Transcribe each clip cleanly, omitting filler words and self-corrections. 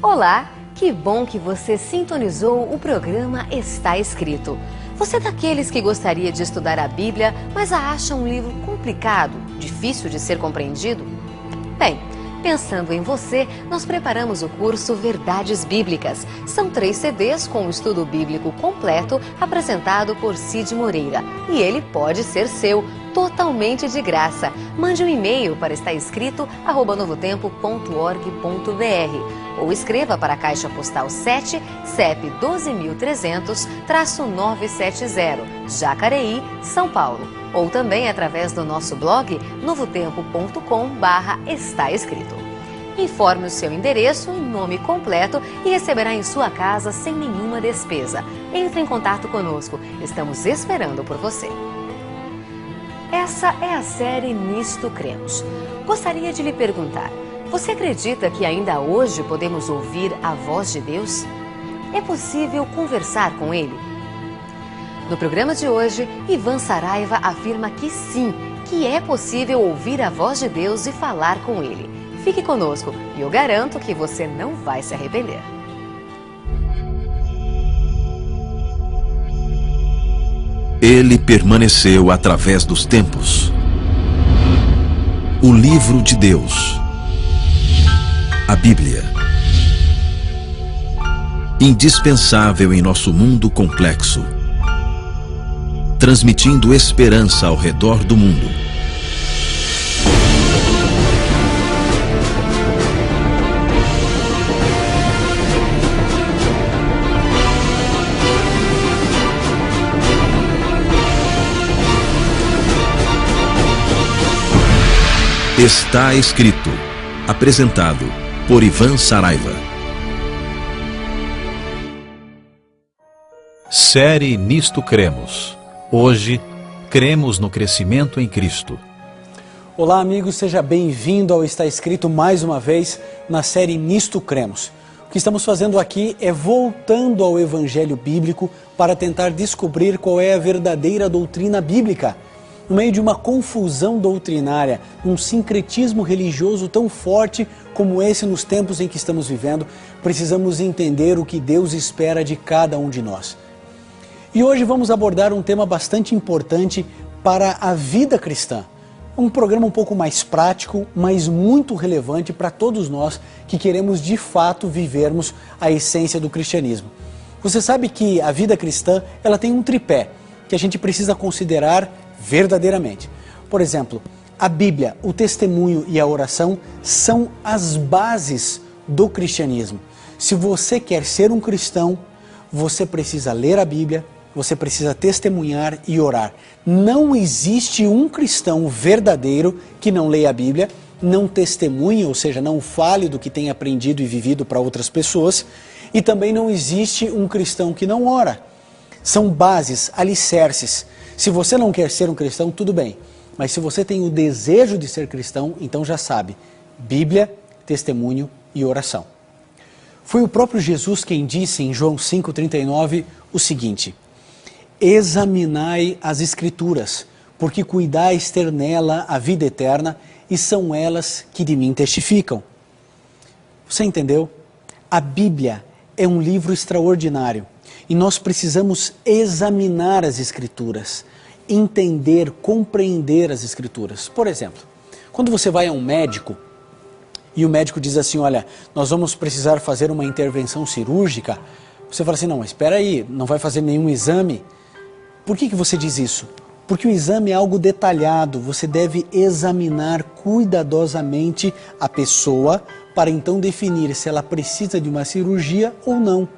Olá, que bom que você sintonizou o programa Está Escrito. Você é daqueles que gostaria de estudar a Bíblia, mas a acha um livro complicado, difícil de ser compreendido? Bem, pensando em você, nós preparamos o curso Verdades Bíblicas. São 3 CDs com o estudo bíblico completo apresentado por Cid Moreira. E ele pode ser seu, totalmente de graça. Mande um e-mail para estaescrito@novotempo.org.br ou escreva para a Caixa Postal 7, CEP 12.300-970, Jacareí, São Paulo. Ou também através do nosso blog novotempo.com/estaescrito. Informe o seu endereço e nome completo e receberá em sua casa sem nenhuma despesa. Entre em contato conosco, estamos esperando por você. Essa é a série Nisto Cremos. Gostaria de lhe perguntar, você acredita que ainda hoje podemos ouvir a voz de Deus? É possível conversar com Ele? No programa de hoje, Ivan Saraiva afirma que sim, que é possível ouvir a voz de Deus e falar com Ele. Fique conosco e eu garanto que você não vai se arrepender. Ele permaneceu através dos tempos. O livro de Deus. A Bíblia. Indispensável em nosso mundo complexo. Transmitindo esperança ao redor do mundo. Está Escrito. Apresentado por Ivan Saraiva. Série Nisto Cremos. Hoje, cremos no crescimento em Cristo. Olá, amigos, seja bem-vindo ao Está Escrito mais uma vez na série Nisto Cremos. O que estamos fazendo aqui é voltando ao Evangelho Bíblico para tentar descobrir qual é a verdadeira doutrina bíblica. No meio de uma confusão doutrinária, um sincretismo religioso tão forte como esse nos tempos em que estamos vivendo, precisamos entender o que Deus espera de cada um de nós. E hoje vamos abordar um tema bastante importante para a vida cristã. Um programa um pouco mais prático, mas muito relevante para todos nós que queremos de fato vivermos a essência do cristianismo. Você sabe que a vida cristã ela tem um tripé que a gente precisa considerar verdadeiramente. Por exemplo, a Bíblia, o testemunho e a oração são as bases do cristianismo. Se você quer ser um cristão, você precisa ler a Bíblia, você precisa testemunhar e orar. Não existe um cristão verdadeiro que não leia a Bíblia, não testemunhe, ou seja, não fale do que tem aprendido e vivido para outras pessoas, e também não existe um cristão que não ora. São bases, alicerces. Se você não quer ser um cristão, tudo bem. Mas se você tem o desejo de ser cristão, então já sabe. Bíblia, testemunho e oração. Foi o próprio Jesus quem disse em João 5,39 o seguinte: examinai as Escrituras, porque cuidais ter nela a vida eterna, e são elas que de mim testificam. Você entendeu? A Bíblia é um livro extraordinário. E nós precisamos examinar as Escrituras, entender, compreender as Escrituras. Por exemplo, quando você vai a um médico e o médico diz assim, olha, nós vamos precisar fazer uma intervenção cirúrgica, você fala assim, não, mas espera aí, não vai fazer nenhum exame? Por que você diz isso? Porque o exame é algo detalhado, você deve examinar cuidadosamente a pessoa para então definir se ela precisa de uma cirurgia ou não.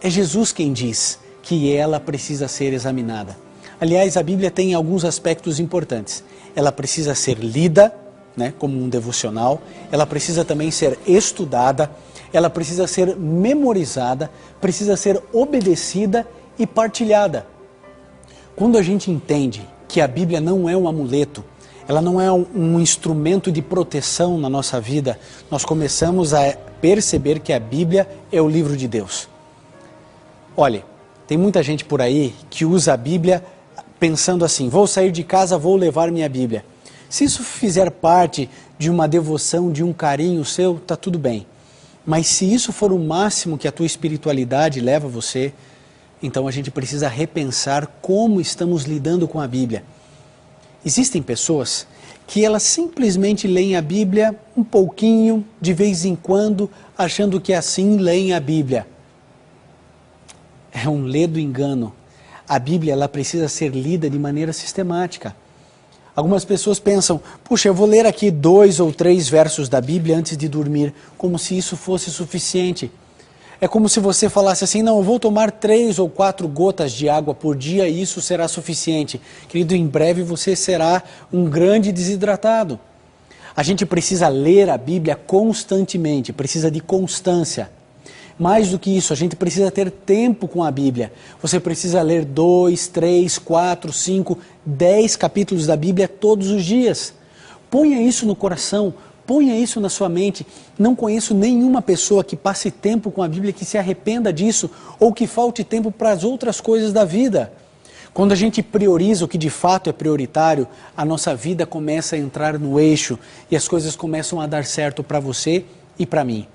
É Jesus quem diz que ela precisa ser examinada. Aliás, a Bíblia tem alguns aspectos importantes. Ela precisa ser lida, né, como um devocional, ela precisa também ser estudada, ela precisa ser memorizada, precisa ser obedecida e partilhada. Quando a gente entende que a Bíblia não é um amuleto, ela não é um instrumento de proteção na nossa vida, nós começamos a perceber que a Bíblia é o livro de Deus. Olha, tem muita gente por aí que usa a Bíblia pensando assim, vou sair de casa, vou levar minha Bíblia. Se isso fizer parte de uma devoção, de um carinho seu, tá tudo bem. Mas se isso for o máximo que a tua espiritualidade leva você, então a gente precisa repensar como estamos lidando com a Bíblia. Existem pessoas que elas simplesmente leem a Bíblia um pouquinho, de vez em quando, achando que assim leem a Bíblia. É um ledo engano. A Bíblia ela precisa ser lida de maneira sistemática. Algumas pessoas pensam, puxa, eu vou ler aqui 2 ou 3 versos da Bíblia antes de dormir, como se isso fosse suficiente. É como se você falasse assim, não, eu vou tomar 3 ou 4 gotas de água por dia e isso será suficiente. Querido, em breve você será um grande desidratado. A gente precisa ler a Bíblia constantemente, precisa de constância. Mais do que isso, a gente precisa ter tempo com a Bíblia. Você precisa ler 2, 3, 4, 5, 10 capítulos da Bíblia todos os dias. Ponha isso no coração. Ponha isso na sua mente. Não conheço nenhuma pessoa que passe tempo com a Bíblia que se arrependa disso ou que falte tempo para as outras coisas da vida. Quando a gente prioriza o que de fato é prioritário, a nossa vida começa a entrar no eixo e as coisas começam a dar certo para você e para mim.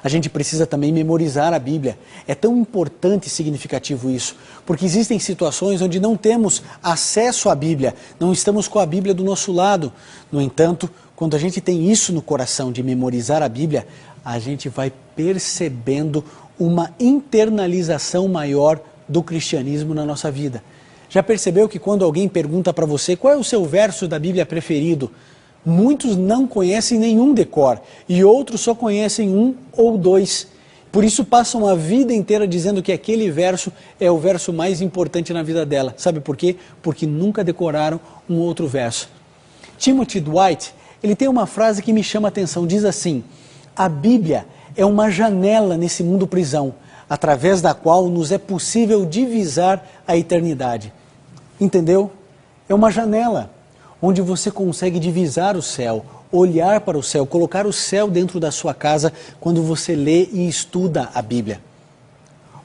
A gente precisa também memorizar a Bíblia. É tão importante e significativo isso, porque existem situações onde não temos acesso à Bíblia, não estamos com a Bíblia do nosso lado. No entanto, quando a gente tem isso no coração de memorizar a Bíblia, a gente vai percebendo uma internalização maior do cristianismo na nossa vida. Já percebeu que quando alguém pergunta para você qual é o seu verso da Bíblia preferido, muitos não conhecem nenhum de cor e outros só conhecem 1 ou 2. Por isso passam a vida inteira dizendo que aquele verso é o verso mais importante na vida dela. Sabe por quê? Porque nunca decoraram um outro verso. Timothy Dwight, ele tem uma frase que me chama a atenção, diz assim: a Bíblia é uma janela nesse mundo prisão, através da qual nos é possível divisar a eternidade. Entendeu? É uma janela onde você consegue divisar o céu, olhar para o céu, colocar o céu dentro da sua casa quando você lê e estuda a Bíblia.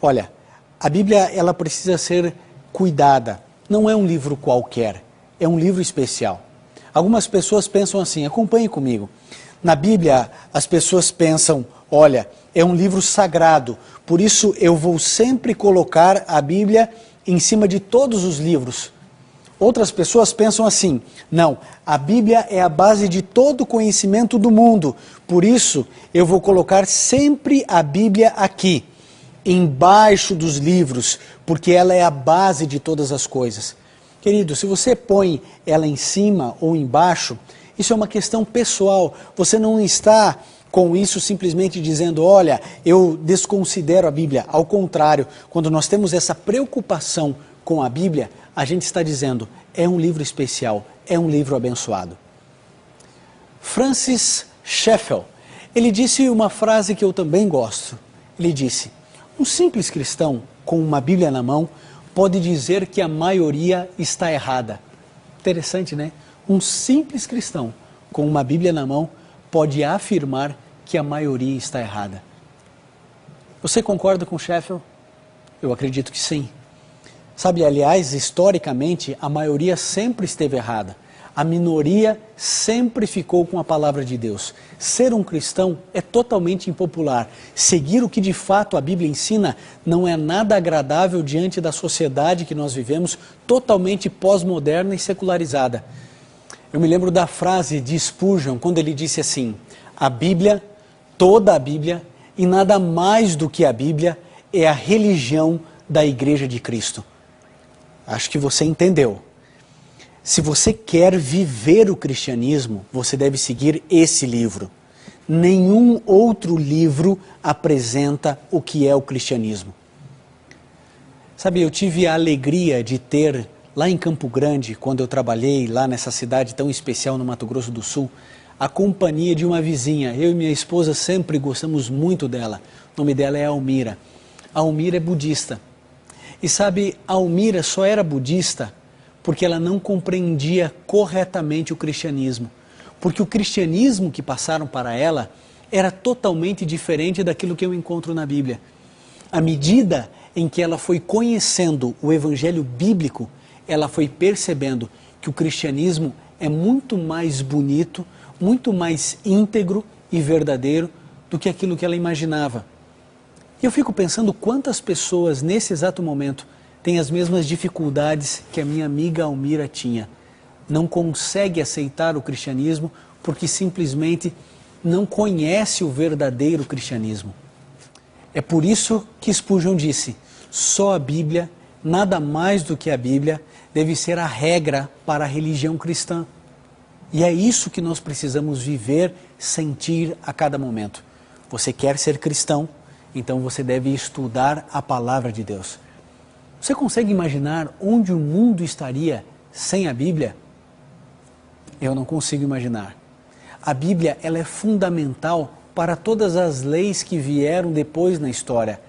Olha, a Bíblia ela precisa ser cuidada. Não é um livro qualquer, é um livro especial. Algumas pessoas pensam assim, acompanhe comigo. Na Bíblia, as pessoas pensam, olha, é um livro sagrado, por isso eu vou sempre colocar a Bíblia em cima de todos os livros. Outras pessoas pensam assim, não, a Bíblia é a base de todo o conhecimento do mundo, por isso eu vou colocar sempre a Bíblia aqui, embaixo dos livros, porque ela é a base de todas as coisas. Querido, se você põe ela em cima ou embaixo, isso é uma questão pessoal, você não está com isso simplesmente dizendo, olha, eu desconsidero a Bíblia. Ao contrário, quando nós temos essa preocupação com a Bíblia, a gente está dizendo, é um livro especial, é um livro abençoado. Francis Schaeffer, ele disse uma frase que eu também gosto. Ele disse, um simples cristão com uma Bíblia na mão pode dizer que a maioria está errada. Interessante, né? Um simples cristão com uma Bíblia na mão pode afirmar que a maioria está errada. Você concorda com Schaeffer? Eu acredito que sim. Sabe, aliás, historicamente, a maioria sempre esteve errada. A minoria sempre ficou com a palavra de Deus. Ser um cristão é totalmente impopular. Seguir o que de fato a Bíblia ensina não é nada agradável diante da sociedade que nós vivemos, totalmente pós-moderna e secularizada. Eu me lembro da frase de Spurgeon, quando ele disse assim, a Bíblia, toda a Bíblia, e nada mais do que a Bíblia, é a religião da Igreja de Cristo. Acho que você entendeu. Se você quer viver o cristianismo, você deve seguir esse livro. Nenhum outro livro apresenta o que é o cristianismo. Sabe, eu tive a alegria de ter, lá em Campo Grande, quando eu trabalhei lá nessa cidade tão especial no Mato Grosso do Sul, a companhia de uma vizinha. Eu e minha esposa sempre gostamos muito dela. O nome dela é Almira. A Almira é budista. E sabe, a Almira só era budista porque ela não compreendia corretamente o cristianismo. Porque o cristianismo que passaram para ela era totalmente diferente daquilo que eu encontro na Bíblia. À medida em que ela foi conhecendo o evangelho bíblico, ela foi percebendo que o cristianismo é muito mais bonito, muito mais íntegro e verdadeiro do que aquilo que ela imaginava. E eu fico pensando quantas pessoas nesse exato momento têm as mesmas dificuldades que a minha amiga Almira tinha. Não consegue aceitar o cristianismo porque simplesmente não conhece o verdadeiro cristianismo. É por isso que Spurgeon disse: só a Bíblia, nada mais do que a Bíblia, deve ser a regra para a religião cristã. E é isso que nós precisamos viver, sentir a cada momento. Você quer ser cristão, então você deve estudar a palavra de Deus. Você consegue imaginar onde o mundo estaria sem a Bíblia? Eu não consigo imaginar. A Bíblia, ela é fundamental para todas as leis que vieram depois na história.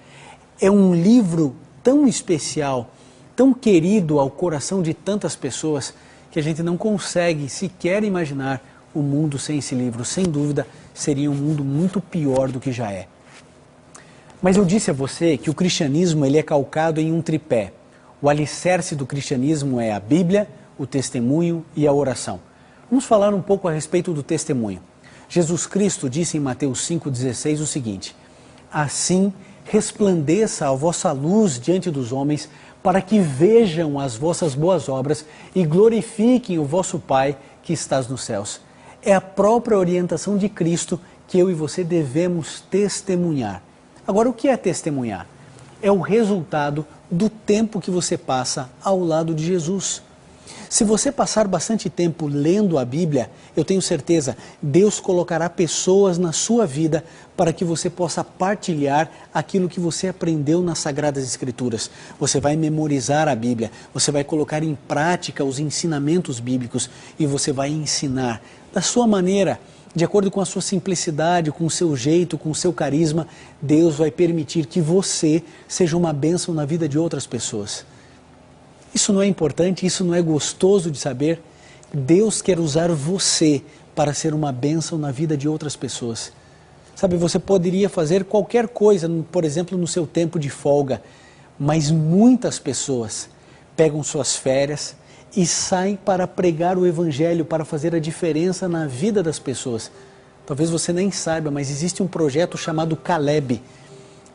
É um livro tão especial, tão querido ao coração de tantas pessoas, que a gente não consegue sequer imaginar o mundo sem esse livro. Sem dúvida, seria um mundo muito pior do que já é. Mas eu disse a você que o cristianismo ele é calcado em um tripé. O alicerce do cristianismo é a Bíblia, o testemunho e a oração. Vamos falar um pouco a respeito do testemunho. Jesus Cristo disse em Mateus 5,16 o seguinte: assim resplandeça a vossa luz diante dos homens, para que vejam as vossas boas obras e glorifiquem o vosso Pai que estás nos céus. É a própria orientação de Cristo que eu e você devemos testemunhar. Agora, o que é testemunhar? É o resultado do tempo que você passa ao lado de Jesus. Se você passar bastante tempo lendo a Bíblia, eu tenho certeza, Deus colocará pessoas na sua vida para que você possa partilhar aquilo que você aprendeu nas Sagradas Escrituras. Você vai memorizar a Bíblia, você vai colocar em prática os ensinamentos bíblicos e você vai ensinar da sua maneira, de acordo com a sua simplicidade, com o seu jeito, com o seu carisma. Deus vai permitir que você seja uma bênção na vida de outras pessoas. Isso não é importante? Isso não é gostoso de saber? Deus quer usar você para ser uma bênção na vida de outras pessoas. Sabe, você poderia fazer qualquer coisa, por exemplo, no seu tempo de folga, mas muitas pessoas pegam suas férias e saem para pregar o Evangelho, para fazer a diferença na vida das pessoas. Talvez você nem saiba, mas existe um projeto chamado Caleb.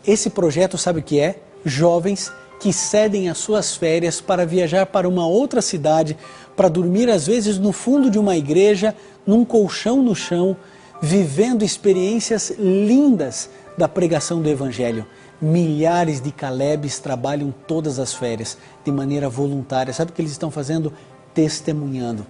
Esse projeto, sabe o que é? Jovens que cedem as suas férias para viajar para uma outra cidade, para dormir às vezes no fundo de uma igreja, num colchão no chão, vivendo experiências lindas da pregação do Evangelho. Milhares de Calebs trabalham todas as férias, de maneira voluntária. Sabe o que eles estão fazendo? Testemunhando.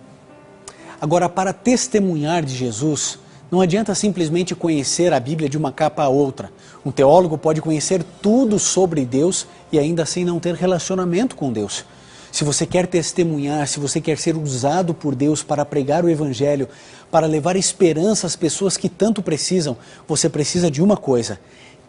Agora, para testemunhar de Jesus, não adianta simplesmente conhecer a Bíblia de uma capa a outra. Um teólogo pode conhecer tudo sobre Deus e ainda assim não ter relacionamento com Deus. Se você quer testemunhar, se você quer ser usado por Deus para pregar o Evangelho, para levar esperança às pessoas que tanto precisam, você precisa de uma coisa: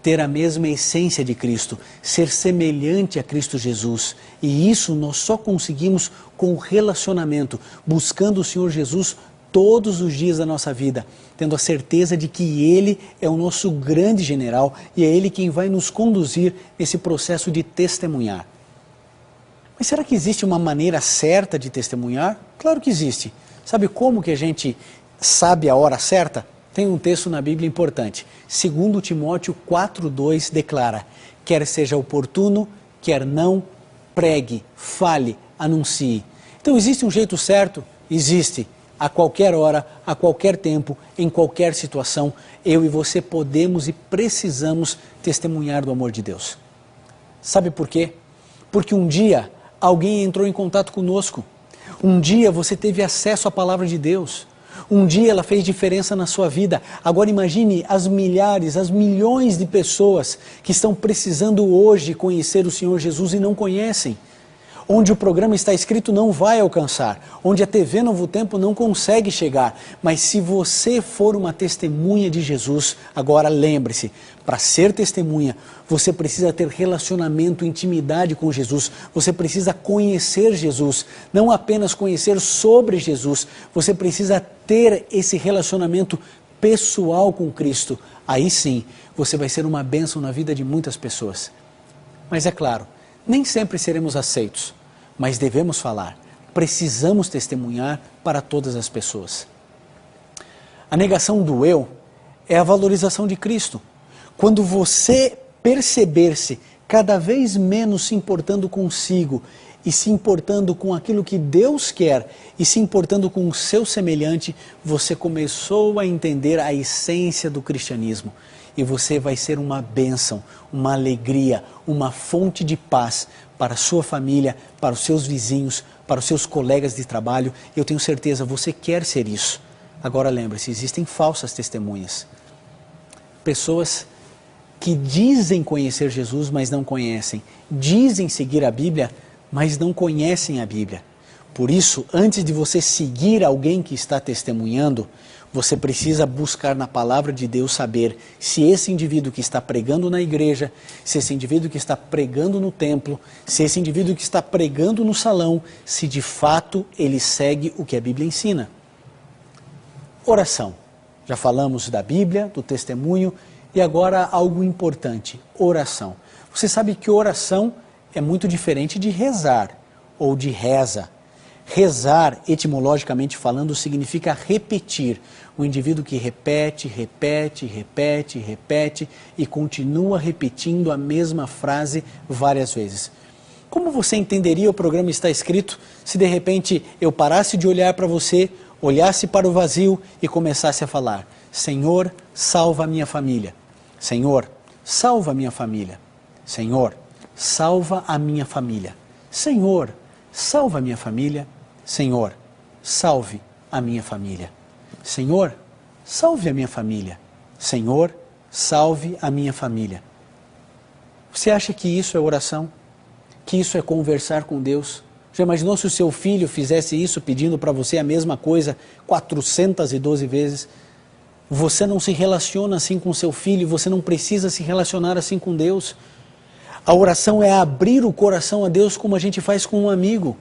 ter a mesma essência de Cristo, ser semelhante a Cristo Jesus. E isso nós só conseguimos com o relacionamento, buscando o Senhor Jesus todos os dias da nossa vida, tendo a certeza de que Ele é o nosso grande general e é Ele quem vai nos conduzir nesse processo de testemunhar. Mas será que existe uma maneira certa de testemunhar? Claro que existe. Sabe como que a gente sabe a hora certa? Tem um texto na Bíblia importante. 2 Timóteo 4,2 declara: quer seja oportuno, quer não, pregue, fale, anuncie. Então existe um jeito certo? Existe. A qualquer hora, a qualquer tempo, em qualquer situação, eu e você podemos e precisamos testemunhar do amor de Deus. Sabe por quê? Porque um dia alguém entrou em contato conosco. Um dia você teve acesso à palavra de Deus. Um dia ela fez diferença na sua vida. Agora imagine as milhares, as milhões de pessoas que estão precisando hoje conhecer o Senhor Jesus e não conhecem. Onde o programa Está Escrito não vai alcançar, onde a TV Novo Tempo não consegue chegar. Mas se você for uma testemunha de Jesus, agora lembre-se, para ser testemunha, você precisa ter relacionamento, intimidade com Jesus. Você precisa conhecer Jesus, não apenas conhecer sobre Jesus. Você precisa ter esse relacionamento pessoal com Cristo. Aí sim, você vai ser uma bênção na vida de muitas pessoas. Mas é claro, nem sempre seremos aceitos, mas devemos falar, precisamos testemunhar para todas as pessoas. A negação do eu é a valorização de Cristo. Quando você perceber-se cada vez menos se importando consigo e se importando com aquilo que Deus quer e se importando com o seu semelhante, você começou a entender a essência do cristianismo. E você vai ser uma bênção, uma alegria, uma fonte de paz para a sua família, para os seus vizinhos, para os seus colegas de trabalho. Eu tenho certeza, você quer ser isso. Agora lembre-se, existem falsas testemunhas. Pessoas que dizem conhecer Jesus, mas não conhecem. Dizem seguir a Bíblia, mas não conhecem a Bíblia. Por isso, antes de você seguir alguém que está testemunhando, você precisa buscar na palavra de Deus saber se esse indivíduo que está pregando na igreja, se esse indivíduo que está pregando no templo, se esse indivíduo que está pregando no salão, se de fato ele segue o que a Bíblia ensina. Oração. Já falamos da Bíblia, do testemunho, e agora algo importante, oração. Você sabe que oração é muito diferente de rezar ou de reza. Rezar, etimologicamente falando, significa repetir. O indivíduo que repete, repete, repete, repete e continua repetindo a mesma frase várias vezes. Como você entenderia o programa Está Escrito se de repente eu parasse de olhar para você, olhasse para o vazio e começasse a falar: Senhor, salva a minha família. Senhor, salva a minha família. Senhor, salva a minha família. Senhor, salva a minha família. Senhor, salve a minha família. Senhor, salve a minha família. Senhor, salve a minha família. Você acha que isso é oração? Que isso é conversar com Deus? Já imaginou se o seu filho fizesse isso pedindo para você a mesma coisa 412 vezes? Você não se relaciona assim com seu filho, você não precisa se relacionar assim com Deus. A oração é abrir o coração a Deus como a gente faz com um amigo.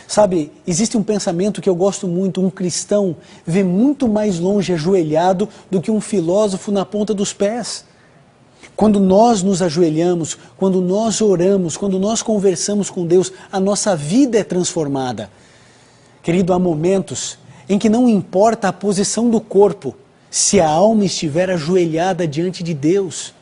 Sabe, existe um pensamento que eu gosto muito: um cristão vê muito mais longe ajoelhado do que um filósofo na ponta dos pés. Quando nós nos ajoelhamos, quando nós oramos, quando nós conversamos com Deus, a nossa vida é transformada. Querido, há momentos em que não importa a posição do corpo, se a alma estiver ajoelhada diante de Deus.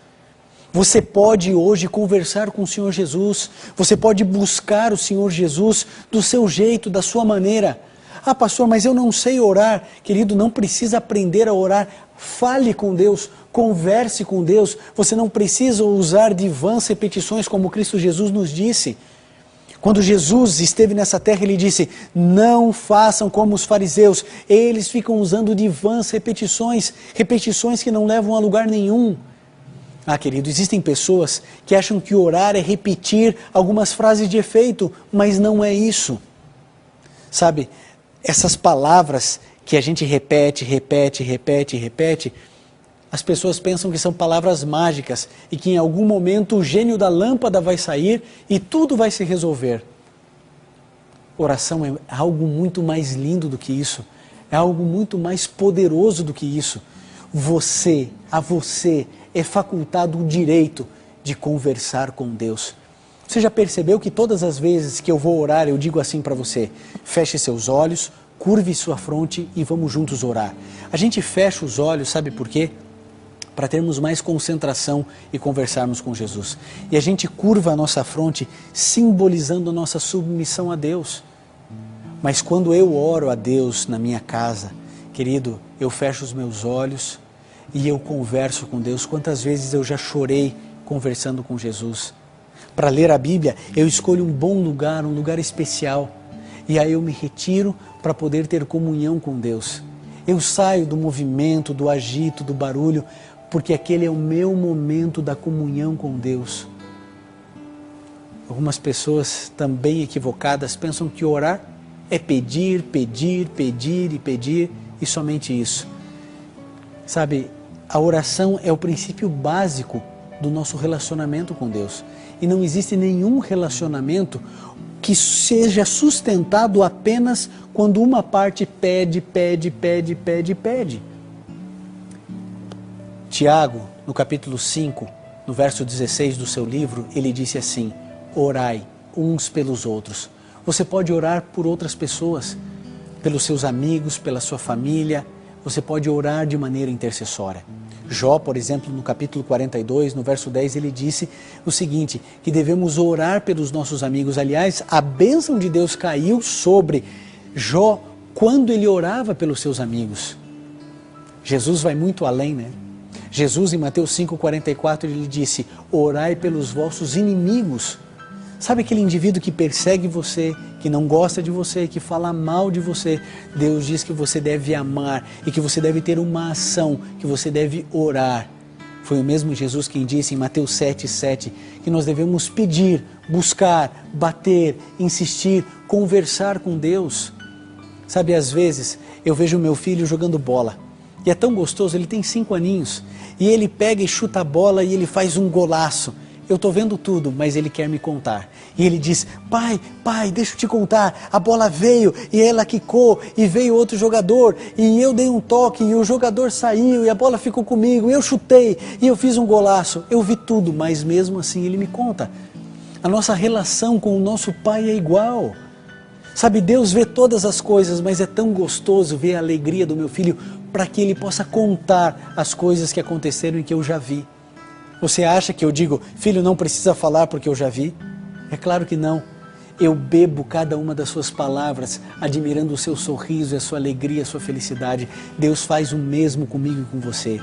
Você pode hoje conversar com o Senhor Jesus, você pode buscar o Senhor Jesus do seu jeito, da sua maneira. Ah, pastor, mas eu não sei orar. Querido, não precisa aprender a orar. Fale com Deus, converse com Deus. Você não precisa usar de vãs repetições como Cristo Jesus nos disse. Quando Jesus esteve nessa terra, ele disse: não façam como os fariseus. Eles ficam usando de vãs repetições, repetições que não levam a lugar nenhum. Ah, querido, existem pessoas que acham que orar é repetir algumas frases de efeito, mas não é isso. Sabe, essas palavras que a gente repete, repete, repete, repete, as pessoas pensam que são palavras mágicas e que em algum momento o gênio da lâmpada vai sair e tudo vai se resolver. Oração é algo muito mais lindo do que isso, é algo muito mais poderoso do que isso. A você é facultado o direito de conversar com Deus. Você já percebeu que todas as vezes que eu vou orar, eu digo assim para você: feche seus olhos, curve sua fronte e vamos juntos orar. A gente fecha os olhos, sabe por quê? Para termos mais concentração e conversarmos com Jesus. E a gente curva a nossa fronte, simbolizando a nossa submissão a Deus. Mas quando eu oro a Deus na minha casa, querido, eu fecho os meus olhos e eu converso com Deus. Quantas vezes eu já chorei conversando com Jesus? Para ler a Bíblia, eu escolho um bom lugar, um lugar especial. E aí eu me retiro para poder ter comunhão com Deus. Eu saio do movimento, do agito, do barulho, porque aquele é o meu momento da comunhão com Deus. Algumas pessoas também equivocadas pensam que orar é pedir, pedir, pedir e pedir e somente isso. Sabe, a oração é o princípio básico do nosso relacionamento com Deus. E não existe nenhum relacionamento que seja sustentado apenas quando uma parte pede, pede, pede, pede, pede. Tiago, no capítulo 5, no verso 16 do seu livro, ele disse assim: orai uns pelos outros. Você pode orar por outras pessoas, pelos seus amigos, pela sua família, você pode orar de maneira intercessória. Jó, por exemplo, no capítulo 42, no verso 10, ele disse o seguinte, que devemos orar pelos nossos amigos. Aliás, a bênção de Deus caiu sobre Jó quando ele orava pelos seus amigos. Jesus vai muito além, né? Jesus, em Mateus 5,44, ele disse, orai pelos vossos inimigos. Sabe aquele indivíduo que persegue você, que não gosta de você, que fala mal de você? Deus diz que você deve amar e que você deve ter uma ação, que você deve orar. Foi o mesmo Jesus quem disse em Mateus 7,7 que nós devemos pedir, buscar, bater, insistir, conversar com Deus. Sabe, às vezes eu vejo meu filho jogando bola e é tão gostoso, ele tem 5 aninhos e ele pega e chuta a bola e ele faz um golaço. Eu estou vendo tudo, mas ele quer me contar. E ele diz, pai, deixa eu te contar, a bola veio e ela quicou e veio outro jogador e eu dei um toque e o jogador saiu e a bola ficou comigo, eu chutei e eu fiz um golaço. Eu vi tudo, mas mesmo assim ele me conta. A nossa relação com o nosso pai é igual. Sabe, Deus vê todas as coisas, mas é tão gostoso ver a alegria do meu filho para que ele possa contar as coisas que aconteceram e que eu já vi. Você acha que eu digo, filho, não precisa falar porque eu já vi? É claro que não. Eu bebo cada uma das suas palavras, admirando o seu sorriso, a sua alegria, a sua felicidade. Deus faz o mesmo comigo e com você.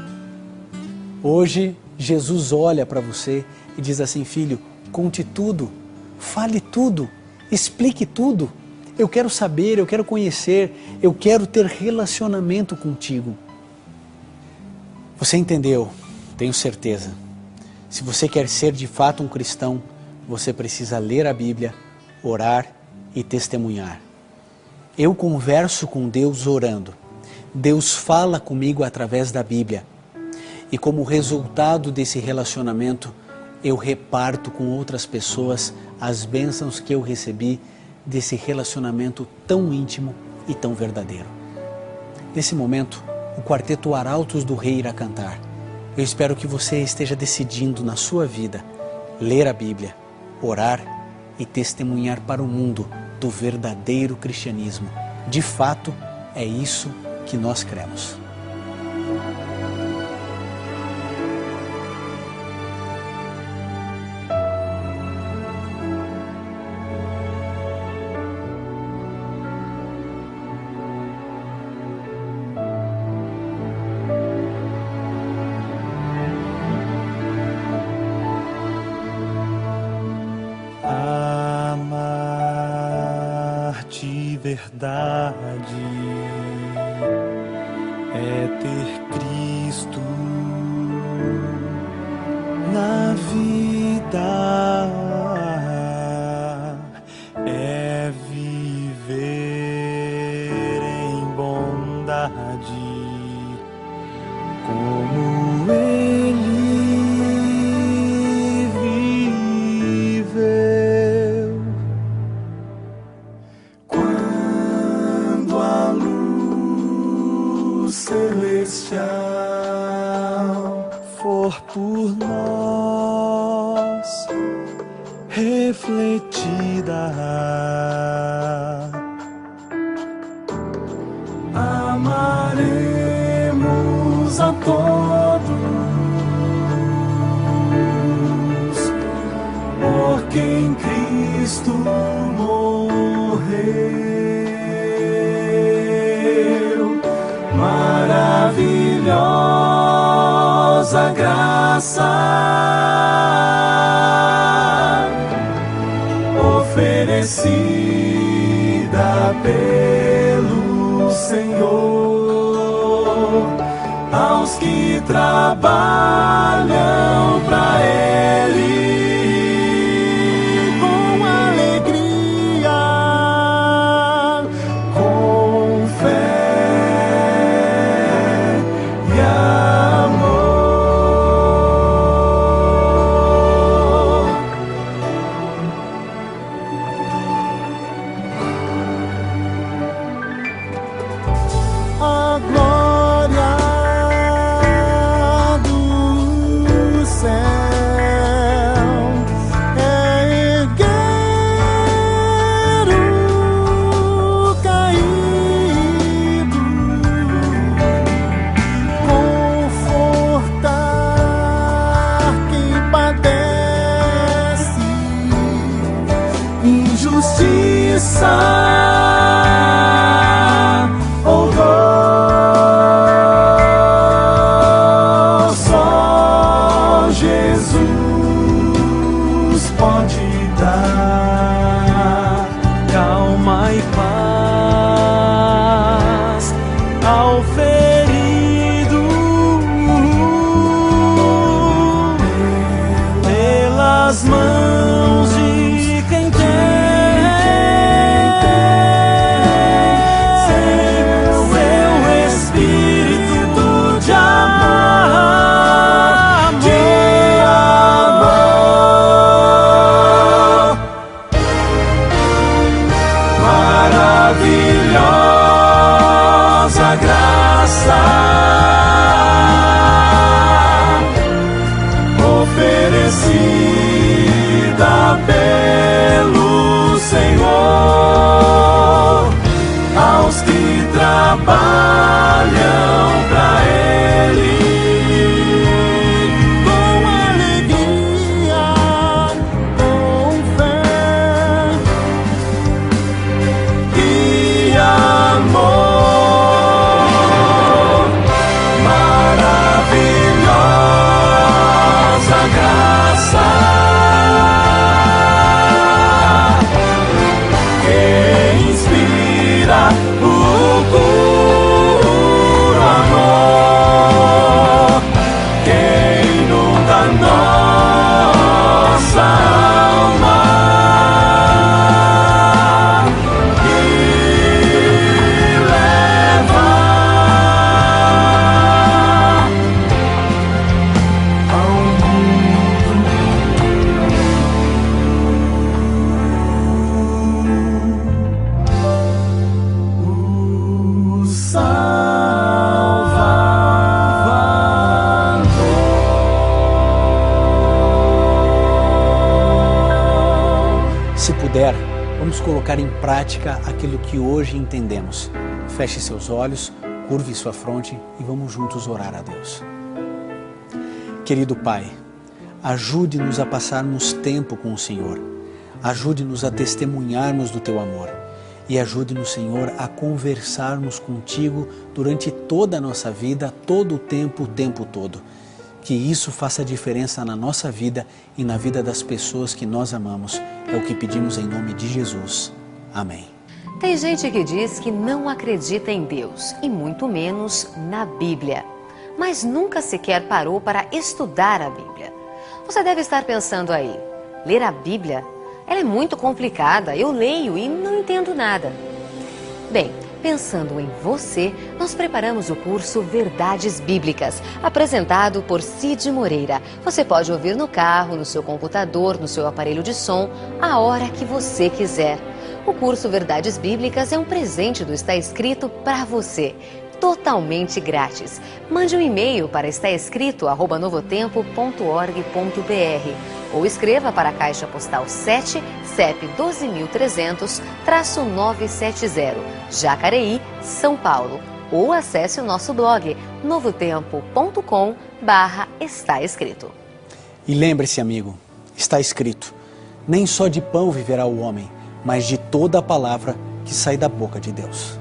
Hoje, Jesus olha para você e diz assim, filho, conte tudo, fale tudo, explique tudo. Eu quero saber, eu quero conhecer, eu quero ter relacionamento contigo. Você entendeu? Tenho certeza. Se você quer ser de fato um cristão, você precisa ler a Bíblia, orar e testemunhar. Eu converso com Deus orando. Deus fala comigo através da Bíblia. E como resultado desse relacionamento, eu reparto com outras pessoas as bênçãos que eu recebi desse relacionamento tão íntimo e tão verdadeiro. Nesse momento, o quarteto Arautos do Rei irá cantar. Eu espero que você esteja decidindo na sua vida ler a Bíblia, orar e testemunhar para o mundo do verdadeiro cristianismo. De fato, é isso que nós cremos. Verdade é ter Cristo na vida, é viver em bondade como Ele viveu. Celestial for por nós refletida, amaremos a todos, porque em Cristo morreu. Maravilhosa graça oferecida pelo Senhor aos que trabalham para Ele com alegria, com fé. A glória do ou dor. Só Jesus pode dar calma e paz ao ferido, pelas mãos de quem tem seu Espírito de amor, maravilhosa graça oferecida pelo Senhor aos que trabalham pra Ele com alegria, com fé e amor. Maravilhosa graça que inspira o puro amor que inunda nossa alma e leva ao mundo o Salvador. Se puder, vamos colocar em prática aquilo que hoje entendemos. Feche seus olhos, curve sua fronte e vamos juntos orar a Deus. Querido Pai, ajude-nos a passarmos tempo com o Senhor. Ajude-nos a testemunharmos do Teu amor. E ajude-nos, Senhor, a conversarmos contigo durante toda a nossa vida, todo o tempo todo. Que isso faça diferença na nossa vida e na vida das pessoas que nós amamos. É o que pedimos em nome de Jesus. Amém. Tem gente que diz que não acredita em Deus e muito menos na Bíblia, mas nunca sequer parou para estudar a Bíblia. Você deve estar pensando aí, ler a Bíblia? Ela é muito complicada, eu leio e não entendo nada. Bem, pensando em você, nós preparamos o curso Verdades Bíblicas, apresentado por Cid Moreira. Você pode ouvir no carro, no seu computador, no seu aparelho de som, a hora que você quiser. O curso Verdades Bíblicas é um presente do Está Escrito para você, totalmente grátis. Mande um e-mail para estaescrito@novotempo.org.br ou escreva para a Caixa Postal 7, CEP 12.300-970, Jacareí, São Paulo. Ou acesse o nosso blog novotempo.com/Está Escrito. E lembre-se, amigo, está escrito: nem só de pão viverá o homem, mas de toda a palavra que sai da boca de Deus.